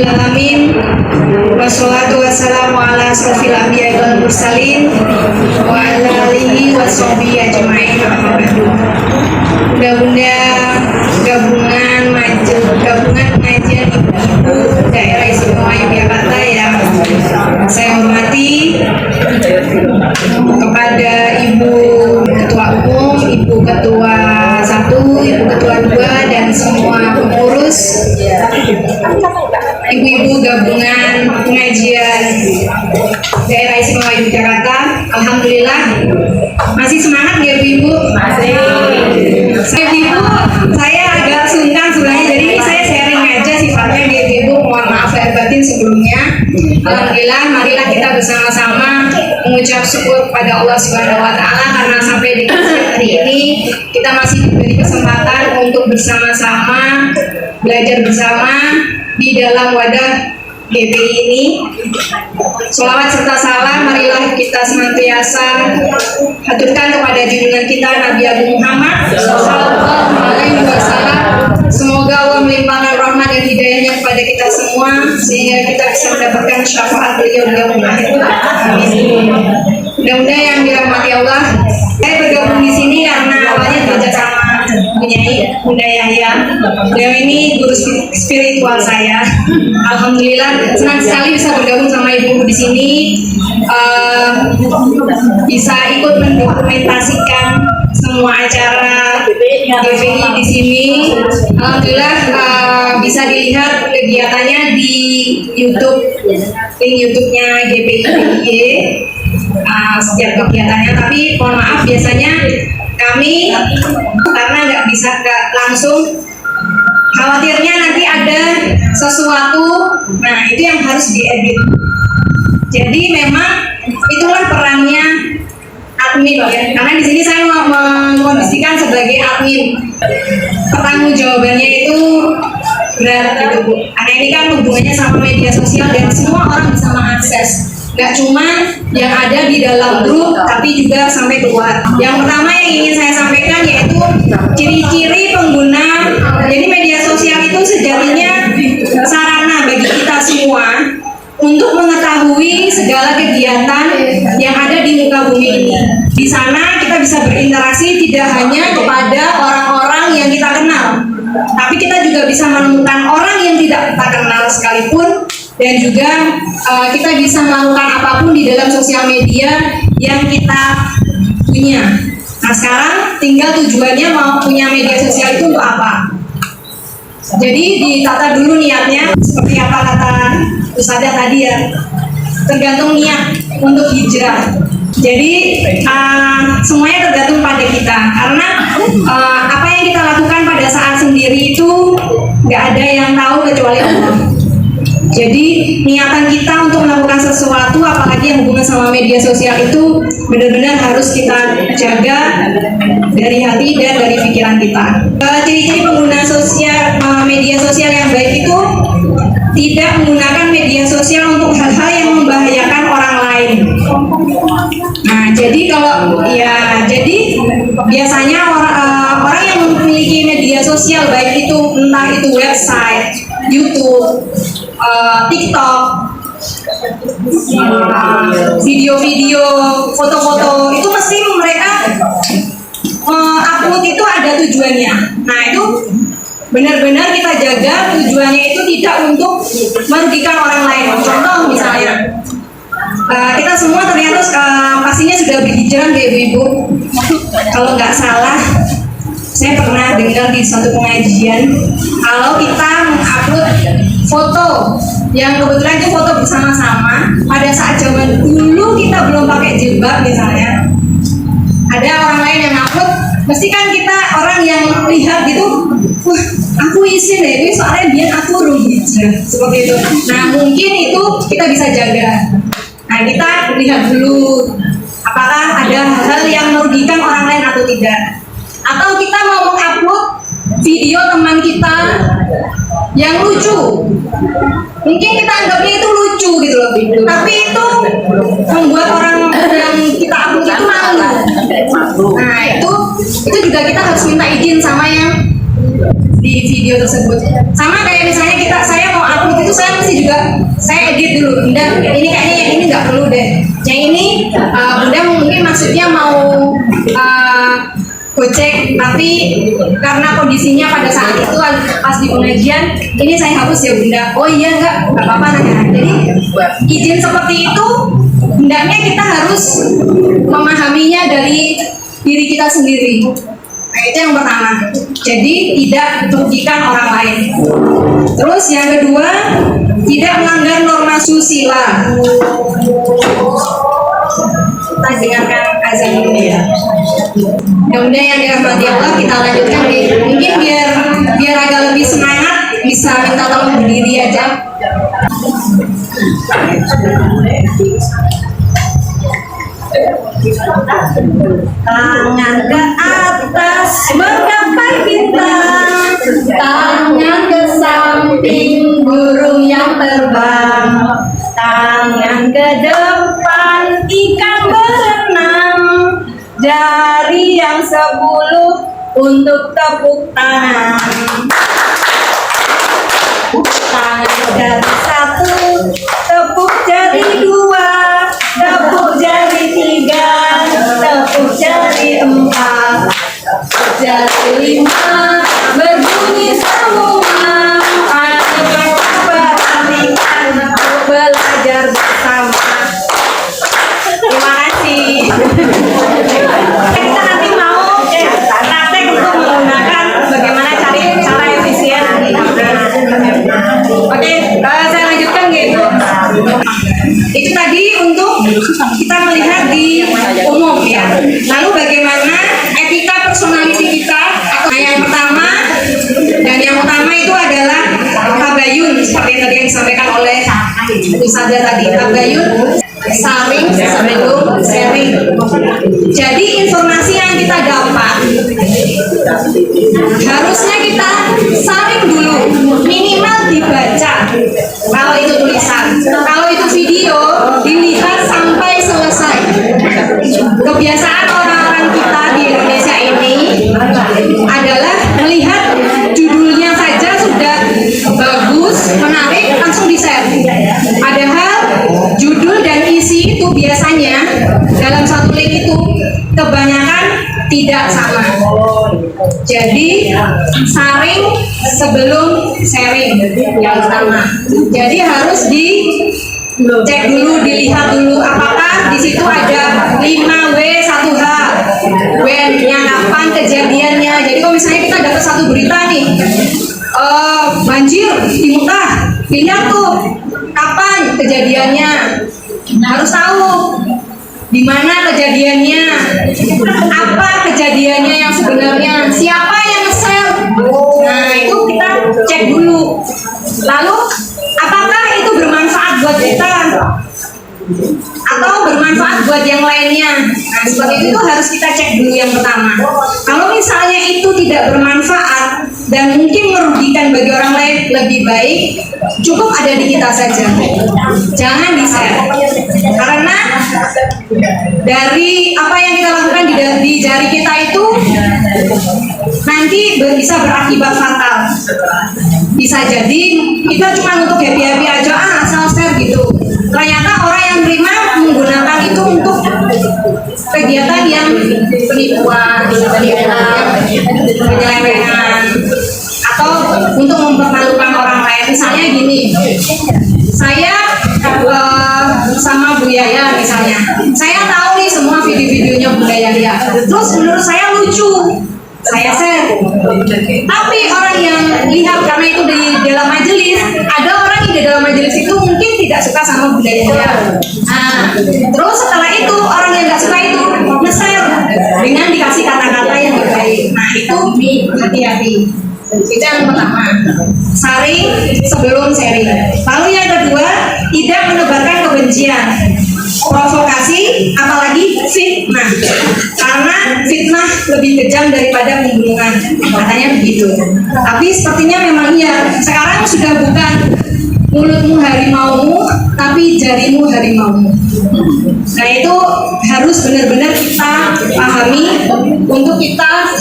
Alhamdulillahirrahmanirrahim. Wassalatu wassalamu ala asrofil anbiya'i wal mursalin wa ala alihi wa sahbihi ajma'in. Bunda-bunda gabungan pengajian ibu-ibu daerah istimewa Yogyakarta yang saya hormati, kepada Ibu Ketua Umum, Ibu Ketua 1, Ibu Ketua 2, dan semua pengurus, ibu-ibu gabungan pengajian daerah istimewa Yogyakarta. Alhamdulillah masih semangat ya ibu-ibu? Masih. Ibu-ibu, saya agak sungkan sebenarnya, jadi ini saya sharing aja sifatnya ya ibu-ibu. Mohon maaf lahir batin sebelumnya. Alhamdulillah, marilah kita bersama-sama mengucap syukur kepada Allah Subhanahu wa Ta'ala karena sampai di hari ini kita masih diberi kesempatan untuk bersama-sama belajar bersama di dalam wadah GPI ini. Sholawat serta salam marilah kita senantiasa haturkan kepada junjungan kita Nabi Agung Muhammad Sallallahu Alaihi Wasallam. Semoga Allah melimpahkan rahmat dan hidayahnya kepada kita semua sehingga kita bisa mendapatkan syafaat beliau di yaumil akhir. Amin. Mudah-mudahan yang dirahmati Allah. Saya bergabung di sini karena awalnya belajar sama Bunda Yahya. Beliau ini guru spiritual saya. Alhamdulillah senang sekali bisa bergabung sama ibu di sini, bisa ikut mendokumentasikan semua acara GPI di sini. Alhamdulillah bisa dilihat kegiatannya di YouTube, link YouTube-nya GPI setiap kegiatannya. Tapi mohon maaf biasanya kami karena nggak langsung, khawatirnya nanti ada sesuatu, nah itu yang harus diedit. Jadi memang itulah perannya admin ya, karena di sini saya mau mengkondisikan sebagai admin. Pertanggungjawabannya itu berat gitu Bu. Karena ini kan hubungannya sama media sosial dan semua orang bisa mengakses. Gak cuma yang ada di dalam grup, tapi juga sampai keluar. Yang pertama yang ingin saya sampaikan yaitu ciri-ciri pengguna. Jadi media sosial itu sejatinya sarana bagi kita semua untuk mengetahui segala kegiatan yang ada di muka bumi ini. Di sana kita bisa berinteraksi tidak hanya kepada orang-orang yang kita kenal, tapi kita juga bisa menemukan orang yang tidak kita kenal sekalipun. Dan juga kita bisa melakukan apapun di dalam sosial media yang kita punya. Nah sekarang tinggal tujuannya mau punya media sosial itu untuk apa. Jadi ditata dulu niatnya, seperti apa kata Ustadzah tadi ya, tergantung niat untuk hijrah. Jadi semuanya tergantung pada kita, karena apa yang kita lakukan pada saat sendiri itu nggak ada yang tahu kecuali Allah. Jadi niatan kita untuk melakukan sesuatu, apalagi yang hubungan sama media sosial itu benar-benar harus kita jaga dari hati dan dari pikiran kita. Ciri-ciri pengguna media sosial yang baik itu tidak menggunakan media sosial untuk hal-hal yang membahayakan orang lain. Nah, jadi jadi biasanya orang yang memiliki media sosial baik itu entah itu website, YouTube, TikTok, video-video, foto-foto, itu mesti mereka upload itu ada tujuannya. Nah itu benar-benar kita jaga tujuannya itu tidak untuk merugikan orang lain. Contoh misalnya kita semua ternyata pastinya sudah berhijrah ya ibu-ibu. Kalau nggak salah saya pernah dengar di suatu pengajian, kalau kita mengupload foto yang kebetulan itu foto bersama-sama pada saat zaman dulu kita belum pakai jilbab misalnya, ada orang lain yang upload, mesti kan kita orang yang lihat gitu, wah aku isi deh, ini soalnya biar aku hijrah seperti itu. Nah mungkin itu kita bisa jaga. Nah kita lihat dulu apakah ada hal yang merugikan orang lain atau tidak. Atau kita mau mengupload video teman kita yang lucu, mungkin kita anggapnya itu lucu gitu loh, tapi itu membuat orang yang kita upload itu malu. Nah itu juga kita harus minta izin sama yang di video tersebut. Sama kayak misalnya saya mau upload itu saya mesti juga saya edit dulu. Bunda, ini kayaknya yang ini nggak perlu deh. Yang ini Bunda mungkin maksudnya mau gocek, tapi karena kondisinya pada saat itu pas di pengajian ini saya hapus ya Bunda. Oh iya nggak apa-apa nanti. Jadi izin seperti itu hendaknya kita harus memahaminya dari diri kita sendiri. Nah, itu yang pertama. Jadi tidak merugikan orang lain. Terus yang kedua, tidak melanggar norma susila. Kita dengarkan azan dulu ya. Mudah-mudahan yang dirahmati Allah, kita lanjutkan nih. Mungkin biar agak lebih semangat, bisa minta tolong berdiri aja. Tangan ke atas menggapai bintang, tangan ke samping burung yang terbang, tangan ke depan ikan berenang, jari yang 10 untuk tepuk tangan. Tangan jari 1, tepuk jari 2, tepuk jari 3, tepuk jari 4, tepuk jari 5, berbunyi semua. Mari kita perhatikan, belajar bersama. Terima kasih. Kita nanti mau praktek untuk menggunakan bagaimana cara efisien. Oke, saya lanjutkan gitu. Itu tadi untuk kita melihat di umum ya. Lalu bagaimana etika personality kita? Nah, yang pertama dan yang utama itu adalah tabayun, seperti yang tadi yang disampaikan oleh Ustazah tadi. Tabayun, saring sebelum sharing. Jadi informasi yang kita dapat harusnya kita saring dulu, minimal dibaca. Kalau itu tulisan, kalau itu video dilihat sampai selesai. Kebiasaan orang-orang kita di Indonesia ini adalah melihat judulnya saja sudah bagus, menarik, langsung di-share. Padahal judul dan isi itu biasanya dalam satu link itu kebanyakan tidak sama. Jadi saring sebelum sharing yang utama. Jadi harus dicek dulu, dilihat dulu apakah di situ ada 5W 1H, W-nya kapan kejadiannya. Jadi kalau misalnya kita dapat satu berita nih, banjir di Mekah, dilihat tuh kapan kejadiannya, harus tahu di mana kejadiannya, apa kejadiannya yang sebenarnya, siapa yang nge-share. Nah itu kita cek dulu. Lalu apakah itu bermanfaat buat kita atau bermanfaat buat yang lainnya. Nah seperti itu harus kita cek dulu yang pertama. Kalau misalnya itu tidak bermanfaat dan mungkin merugikan bagi orang lain, lebih baik cukup ada di kita saja, jangan di-share. Karena dari apa yang kita lakukan di jari kita itu nanti bisa berakibat fatal. Bisa jadi kita cuma untuk happy-happy aja, asal share gitu. Ternyata orang yang terima menggunakan itu untuk kegiatan yang penipuan, penyelewengan, atau untuk mempermalukan orang lain. Misalnya gini, saya sama Bu Yaya misalnya, saya tahu nih semua video-videonya Bu Yaya, terus menurut saya lucu, saya share. Tapi orang yang lihat karena itu di dalam majelis, ada orang yang di dalam majelis itu mungkin tidak suka sama budayanya. Nah, terus setelah itu orang yang nggak suka itu nge-share dengan dikasih kata-kata yang baik. Nah itu hati-hati. Itu yang pertama, saring sebelum sharing. Lalu yang kedua, tidak menebarkan kebencian, provokasi, apalagi fitnah. Karena fitnah lebih kejam daripada pembunuhan, katanya begitu. Tapi sepertinya memang iya. Sekarang sudah bukan mulutmu harimaumu, tapi jarimu harimaumu. Nah itu harus benar-benar kita pahami untuk kita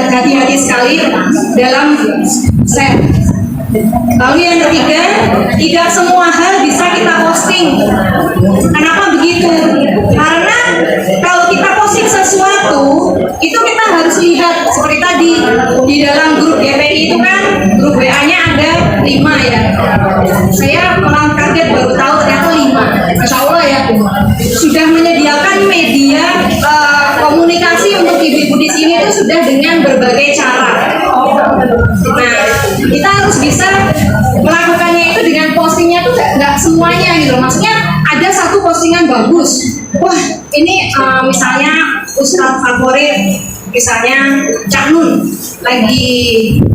hati-hati sekali dalam share. Lalu yang ketiga, tidak semua hal bisa kita posting. Kenapa begitu? Karena kalau kita posting sesuatu, itu kita harus lihat seperti tadi di dalam grup GPI itu kan grup WA-nya ada 5 ya. Saya malah kaget baru tahu ternyata 5. Masya Allah ya, sudah menyediakan media komunikasi untuk ibu-ibu di sini itu sudah dengan berbagai cara. Nah, kita harus bisa melakukannya itu dengan postingnya tuh nggak semuanya gitu. Maksudnya ada satu postingan bagus, wah ini misalnya Ustadz favorit, misalnya Cak Nun lagi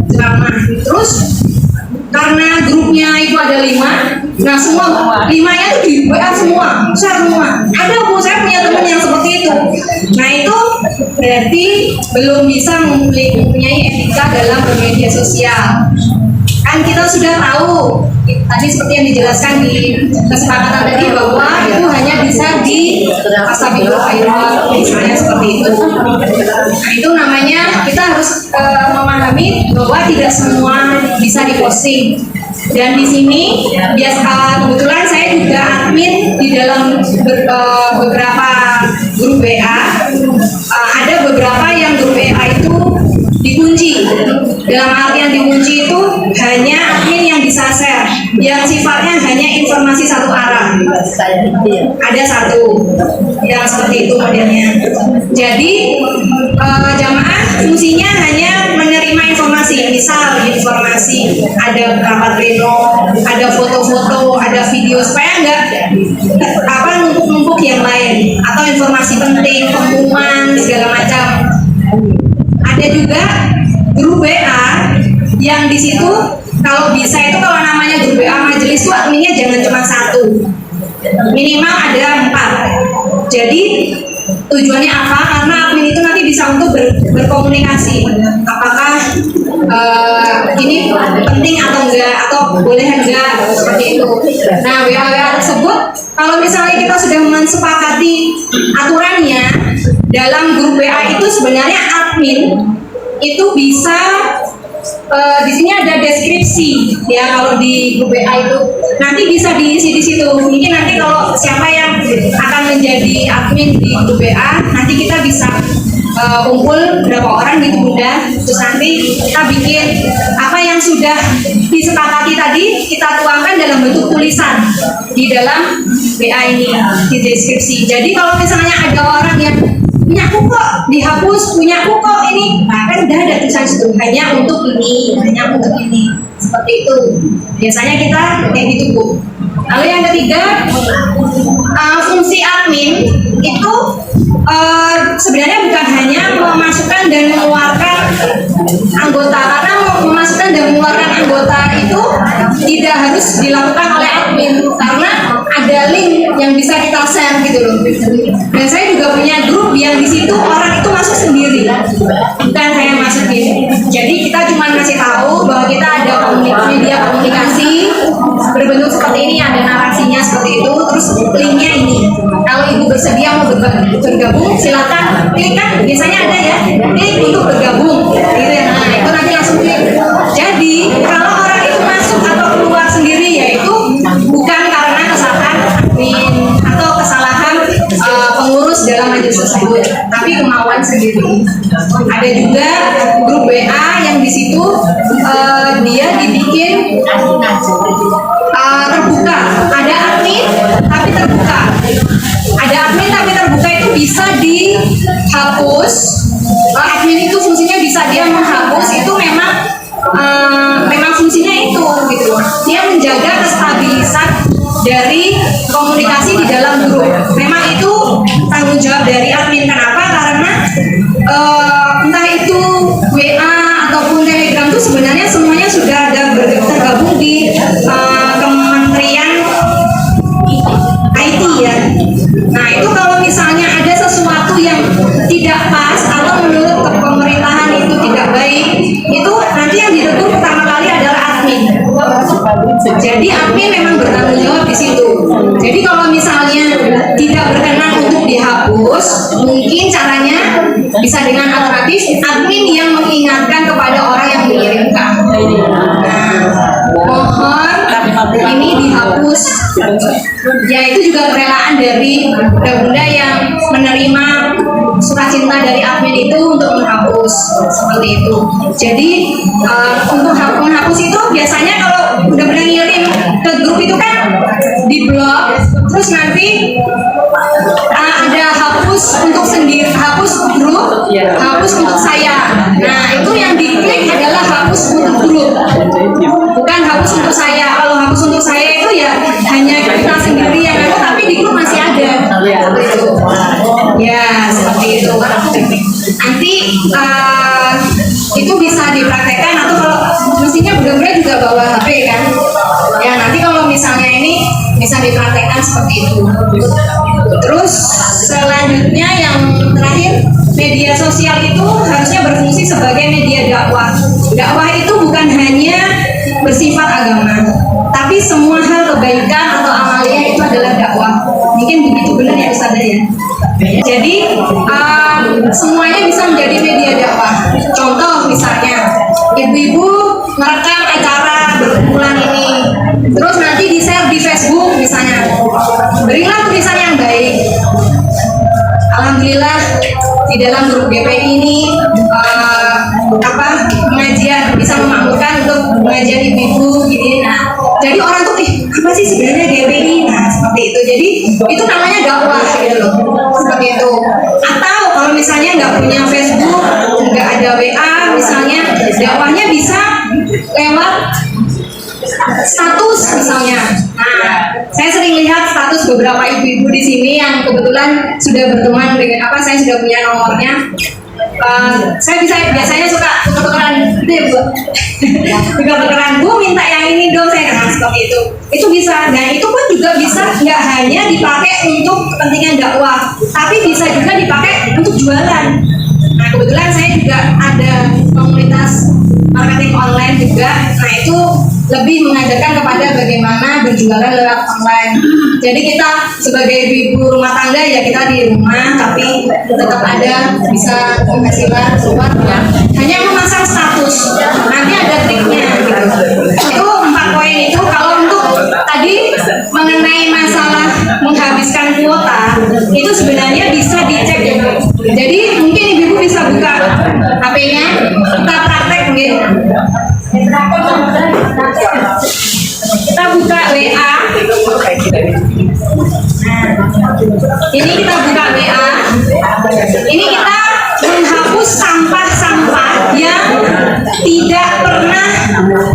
ceramah, terus karena grupnya itu ada 5, nah semua 5-nya tuh di WA semua, share semua. Ada bu, saya punya teman yang seperti itu. Nah itu berarti belum bisa mempunyai etika dalam bermedia sosial. Kan kita sudah tahu tadi seperti yang dijelaskan di kesepakatan tadi bahwa itu hanya bisa di Asabiul Khairat misalnya seperti itu. Nah itu namanya kita harus memahami bahwa tidak semua bisa diposting. Dan di sini biasa kebetulan saya juga admin di dalam beberapa grup WA. Ada beberapa yang grup WA itu dikunci. Dalam artian dikunci itu hanya admin yang bisa share, yang sifatnya hanya informasi satu arah. Ada satu yang seperti itu modelnya. Jadi jamaah fungsinya hanya menerima informasi. Misal informasi ada rapat pleno, ada foto-foto, ada video, supaya enggak numpuk-numpuk yang lain, atau informasi penting, pengumuman segala macam. Ada juga grup WA yang di situ kalau bisa itu, kalau namanya grup WA majelis itu adminnya jangan cuma 1, minimal ada 4. Jadi tujuannya apa? Karena admin itu nanti bisa untuk berkomunikasi apakah ini penting atau enggak, atau boleh enggak, seperti itu. Nah WA tersebut kalau misalnya kita sudah mensepakati aturannya dalam grup WA itu, sebenarnya admin itu bisa di sini ada deskripsi ya. Kalau di grup WA itu nanti bisa diisi di situ. Mungkin nanti kalau siapa yang akan menjadi admin di grup WA, nanti kita bisa kumpul berapa orang gitu Bunda, terus nanti kita bikin apa yang sudah disepakati tadi, kita tuangkan dalam bentuk tulisan di dalam WA ini di deskripsi. Jadi kalau misalnya ada orang yang punyaku kok dihapus, punyaku kok ini, nah kan udah ada tulisan itu hanya untuk ini, hanya untuk ini, seperti itu. Biasanya kita kayak gitu Bu. Lalu yang ketiga, fungsi admin itu sebenarnya bukan hanya memasukkan dan mengeluarkan anggota, karena memasukkan dan mengeluarkan anggota itu tidak harus dilakukan oleh admin, karena ada link yang bisa kita share gitu loh. Dan saya juga punya grup yang di situ orang itu masuk sendiri, bukan saya masukin. Jadi kita cuma ngasih tahu bahwa kita ada media komunikasi berbentuk seperti ini, ada narasinya seperti itu, terus linknya ini. Kalau ibu bersedia mau bergabung, silakan klik, kan biasanya ada ya, klik untuk bergabung gitu ya. Nah itu nanti langsung klik. Jadi kalau orang itu masuk atau keluar sendiri, yaitu bukan karena kesalahan admin atau kesalahan pengurus dalam majelis tersebut, tapi kemauan sendiri. Ada juga grup WA yang di situ dia dibikin terbuka. Ada admin tapi terbuka. Ada admin tapi terbuka itu bisa dihapus. Admin itu fungsinya bisa dia menghapus, itu memang fungsinya itu gitu. Dia menjaga kestabilisan dari komunikasi di dalam grup. Memang itu tanggung jawab dari admin. Kenapa? Karena entah itu WA ataupun Telegram itu sebenarnya semuanya sudah ada tergabung di Kementerian IT ya. Nah itu kalau misalnya ada sesuatu yang tidak pas atau menurut pemerintahan itu tidak baik, itu nanti yang ditegur pertama kali adalah admin. Jadi admin memang bertanggung jawab di situ. Jadi kalau misalnya tidak berkenan untuk dihapus, mungkin caranya bisa dengan alternatif admin yang mengingatkan kepada orang yang mengirimkan. Nah, Ya itu juga kerelaan dari bunda-bunda yang menerima surat cinta dari admin itu untuk menghapus seperti itu. Jadi untuk menghapus itu biasanya kalau bunda-bunda ngirim ke grup itu kan di blog, terus nanti ada hapus untuk sendiri, hapus grup, hapus untuk saya. Nah itu yang diklik adalah hapus untuk grup, bukan hapus untuk saya. Kalau hapus untuk saya itu ya hanya kita sendiri yang ada, tapi di grup masih ada. Ya seperti itu. Nanti itu bisa dipraktekkan, atau kalau mestinya benar-benar juga bawa HP kan. Ya nanti kalau misalnya ini bisa dipraktekkan seperti itu. Terus selanjutnya yang terakhir, media sosial itu harusnya berfungsi sebagai media dakwah. Dakwah itu bukan hanya bersifat agama, tapi semua hal kebaikan atau amalia itu adalah dakwah. Mungkin begitu benar ya Ustazah ya. Jadi semuanya bisa menjadi media dakwah. Contoh misalnya, ibu-ibu merekam acara berkumpulan ini, terus nanti di-share di Facebook misalnya. Berilah tulisan yang baik. Alhamdulillah di dalam grup GPI ini pengajian bisa memakmurkan untuk pengajian ibu-ibu gini. Nah, jadi orang tuh apa sih sebenarnya GPI? Nah, seperti itu. Jadi itu namanya dakwah gitu loh. Seperti itu. Atau kalau misalnya nggak punya Facebook, nggak ada WA misalnya, dakwahnya bisa lewat status misalnya. Nah, saya sering lihat status beberapa ibu-ibu di sini yang kebetulan sudah berteman dengan saya sudah punya nomornya. Saya biasanya suka tukeran gitu ya Bu. Tukeran Bu minta yang ini dong, saya seperti itu. Itu bisa. Nah itu pun juga bisa nggak hanya dipakai untuk kepentingan dakwah, tapi bisa juga dipakai untuk jualan. Nah kebetulan saya juga ada komunitas marketing online juga. Nah itu lebih mengajarkan kepada bagaimana berjualan lewat online. Jadi kita sebagai ibu rumah tangga ya kita di rumah, tapi tetap ada bisa penghasilan keluar ya. Hanya memasang status. Nanti ada triknya gitu. Itu 4 poin itu. Kalau untuk tadi mengenai masalah menghabiskan kuota, itu sebenarnya bisa dicek ya. Jadi mungkin ibu bisa buka HP-nya, kita praktek mungkin. Kita buka WA. Ini kita buka WA. Ini kita menghapus sampah-sampah yang tidak pernah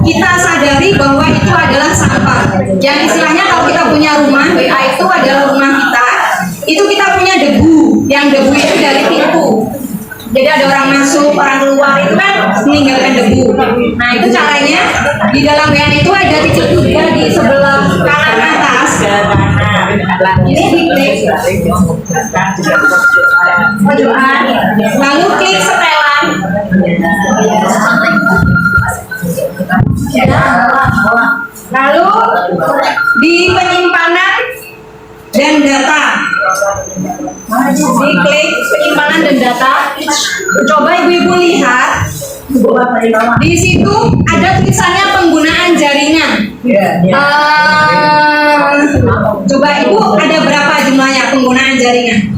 kita sadari bahwa itu adalah sampah. Yang istilahnya kalau kita punya rumah, WA itu adalah rumah kita. Itu kita punya debu. Yang debu itu dari pintu. Jadi ada orang masuk, orang keluar itu kan meninggalkan debu. Nah itu caranya di dalam WA itu ada titik 3 di sebelah kanan atas. Ini diklik pojokan, lalu klik setelan. Lalu di penyimpanan dan data. Diklik penyimpanan dan data. Coba ibu-ibu lihat. Di situ ada tulisannya penggunaan jaringan. Coba ibu ada berapa jumlahnya penggunaan jaringan?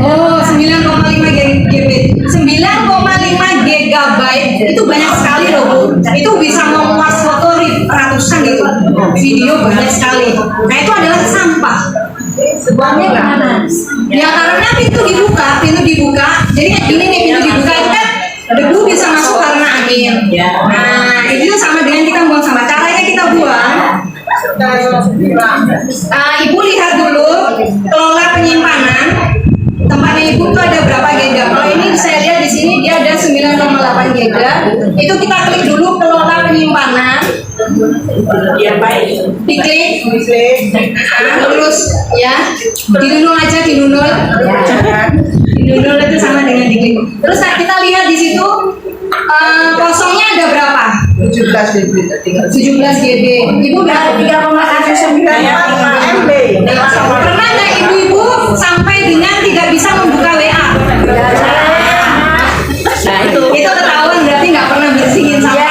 Oh 9,5 GB. 9,5 GB itu banyak sekali loh Bu. Itu bisa memuat foto ratusan gitu. Video banyak sekali. Nah itu adalah sampah. Sebuahnya gimana? Ya karena pintu dibuka. Jadi ini nih pintu dibuka itu kan debu bisa masuk karena angin. Nah itu sama dengan kita buang sampah. Caranya kita buang. Ibu lihat dulu kelola penyimpanan. Tempatnya ibu tuh ada berapa giga? Kalau ini saya lihat di sini dia ada 9,8 giga. Itu kita klik dulu kelola penyimpanan. Diklik. Terus ya dinunul aja dinunul itu sama dengan diklik. Terus kita lihat di situ kosongnya ada berapa? 17 GB. Ibu udah 3,9 MB. Pernah nggak ibu-ibu sampai dengan tidak bisa membuka WA? Nah itu ketahuan berarti nggak pernah bersihin sampah.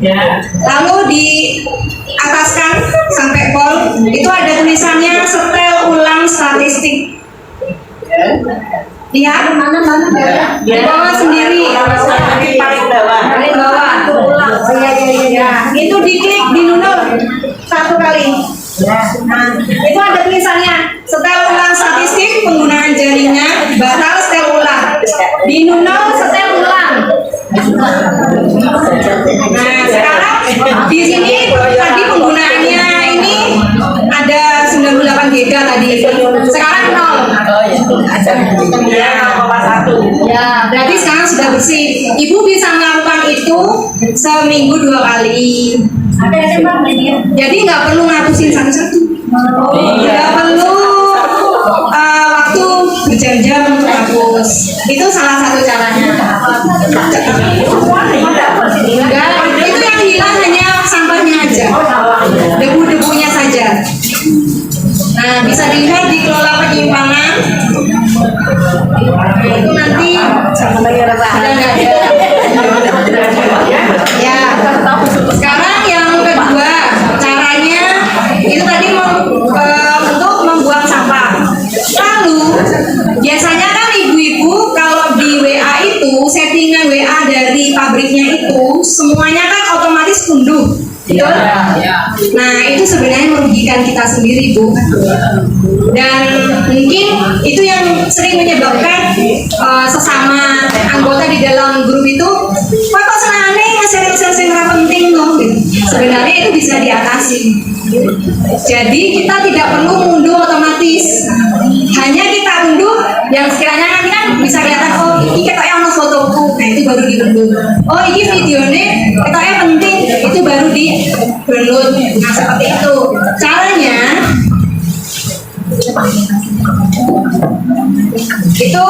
Lalu di ataskan sampai pol itu ada tulisannya setel ulang statistik. Lihat di bawah sendiri, paling bawah. Itu diklik di nunul 1 kali. Nah, itu ada tulisannya setel ulang statistik penggunaan jaringan batal setel ulang. Di nunul setel ulang. Nah, sekarang di sini tadi penggunaannya ini ada 98 GB tadi. Sekarang 0. Ya, berarti sekarang sudah bersih. Ibu bisa melakukan itu seminggu 2 kali. Jadi nggak perlu ngapusin satu-satu. Nggak perlu waktu berjam-jam untuk hapus. Itu salah satu caranya. Enggak, itu yang hilang hanya sampahnya aja, debu-debunya saja. Nah, bisa dilihat di kelola penyimpanan. Itu nanti sudah nggak ada. Ya, sekarang yang kedua caranya itu tadi untuk membuang sampah. Lalu biasanya kan ibu-ibu kalau di WA itu settingan WA dari pabriknya itu semuanya kan otomatis unduh. Betul? Nah, itu sebenarnya merugikan kita sendiri, Bu. Dan mungkin itu yang sering menyebabkan sesama anggota di dalam grup itu, "Pak, kok senane nge-share ora penting loh." Sebenarnya itu bisa diatasi. Jadi kita tidak perlu mengunduh otomatis. Hanya kita unduh yang sekiranya nanti kan bisa kelihatan, oh ini ketoknya ono fotoku, nah itu baru diunduh. Oh ini videonya ketoknya penting, itu baru di download. Nah seperti itu caranya. Itu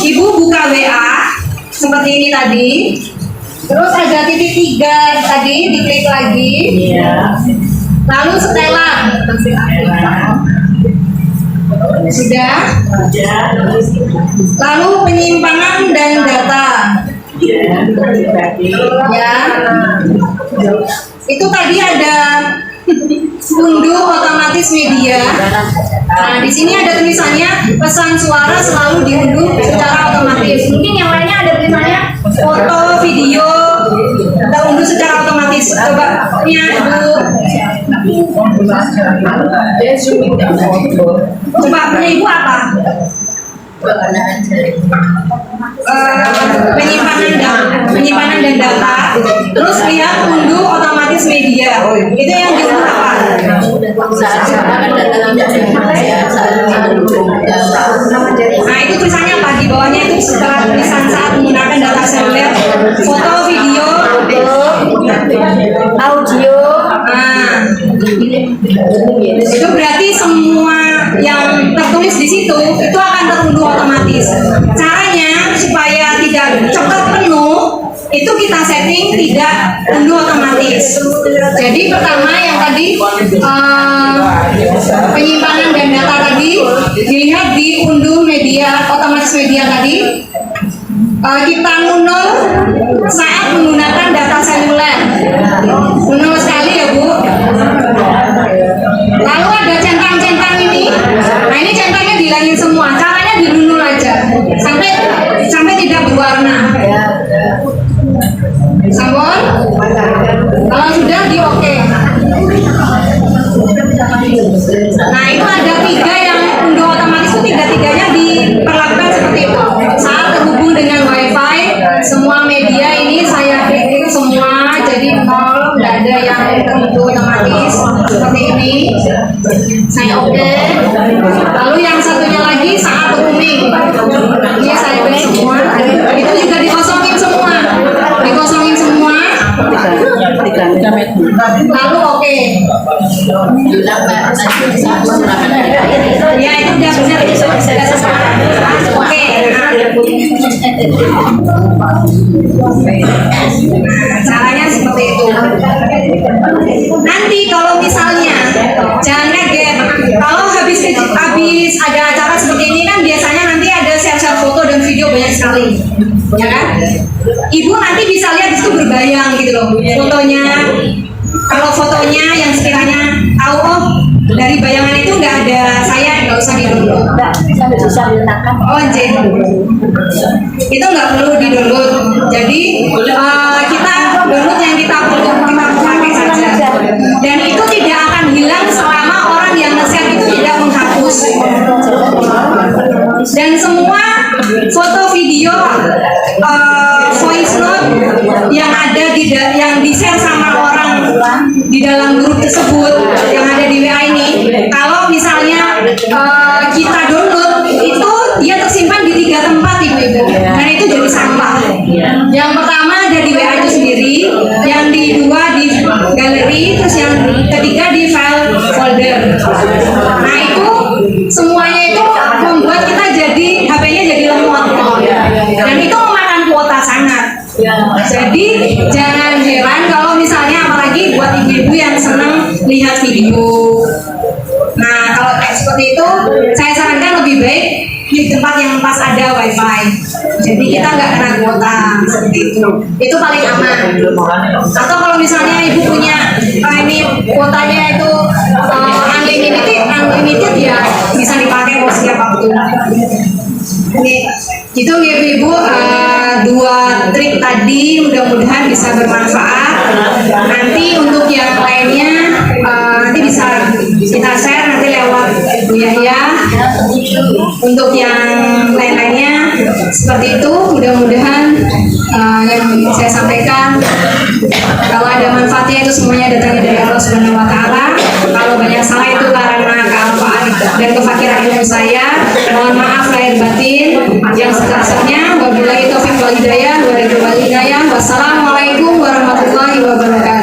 ibu buka WA seperti ini tadi, terus ada titik 3 tadi, diklik lagi, lalu setelan. Sudah. Lalu penyimpanan dan data. Ya. Itu tadi ada unduh otomatis media. Nah, di sini ada tulisannya pesan suara selalu diunduh secara otomatis. Mungkin yang lainnya ada tulisannya foto, video, kita unduh secara otomatis. Coba punya Ibu. Coba punya Ibu apa? Penyimpanan dan data. Terus lihat unduh otomatis media. Itu yang diunduh apa? Nah itu tulisannya apa? Di bawahnya itu setelah tulisan saat menggunakan data seluler, foto, video, audio. Nah, itu berarti semua yang tertulis di situ itu akan terunduh otomatis. Caranya supaya tidak cepat penuh, itu kita setting tidak unduh otomatis. Jadi pertama yang tadi penyimpanan dan data tadi dilihat di unduh media otomatis media tadi. Kita nunul saat menggunakan data seluler. Nunul sekali ya Bu. Lalu ada centang-centang ini. Nah ini centangnya dihilangin semua. Caranya dinunul aja sampai tidak berwarna. Sampun. Kalau sudah di oke. Nah itu ada 3 yang unduh otomatis itu 3-3-nya diperlakukan seperti itu. Saat terhubung dengan WiFi, semua media ini saya klik itu semua jadi 0, nggak ada yang terunduh otomatis seperti ini. Saya oke. Lalu yang satunya lagi saat roaming, ini saya klik semua. Itu juga dikosongin semua. Lalu oke. Ya itu udah benar, itu sudah sesuai. Oke. Caranya seperti itu. Nanti kalau misalnya jangan kaget, kalau habis ada acara seperti ini kan biasanya nanti ada share foto dan video. video banyak sekali, ya kan? Ibu nanti bisa lihat itu berbayang gitu loh fotonya. Kalau fotonya yang sekiranya tahu oh dari bayangan itu nggak ada saya, nggak usah di-download. Oh anjir, itu nggak perlu di-download. Jadi kita download yang kita perlu, kita pakai saja. Dan itu tidak akan hilang selama orang yang nge-share itu tidak menghapus. Dan semua foto video voice note yang ada yang di-share sama orang di dalam grup tersebut yang ada di WA ini, kalau misalnya kita download itu dia tersimpan di 3 tempat ibu-ibu, dan itu jadi sampah. Yang pertama ada di WA itu sendiri, yang kedua di galeri, terus yang ketiga di file folder. Nah itu semuanya itu membuat kita jadi HP-nya jadi lemot, dan itu memakan kuota sangat. Jadi jangan heran kalau misalnya apalagi buat ibu-ibu yang senang lihat video. Nah kalau kayak seperti itu saya sarankan lebih baik di tempat yang pas ada wifi. Jadi kita nggak kena kuota seperti itu. Itu paling aman. Atau kalau misalnya ibu punya ini kuotanya itu unlimited ya bisa dipakai mau setiap waktu. Itu ibu-ibu 2 trik tadi mudah-mudahan bisa bermanfaat. Nanti untuk yang lainnya nanti bisa kita share nanti lewat Bu Yahya. Untuk yang lain-lainnya seperti itu, mudah-mudahan yang saya sampaikan kalau ada manfaatnya itu semuanya datangnya dari Allah Subhanahu wa Ta'ala. Kalau banyak salah itu karena kealpaan dan kefakiran ilmu saya. Mohon maaf lahir batin yang sebesarnya. Wabillahi taufiq wal hidayah. Wassalamualaikum warahmatullahi wabarakatuh.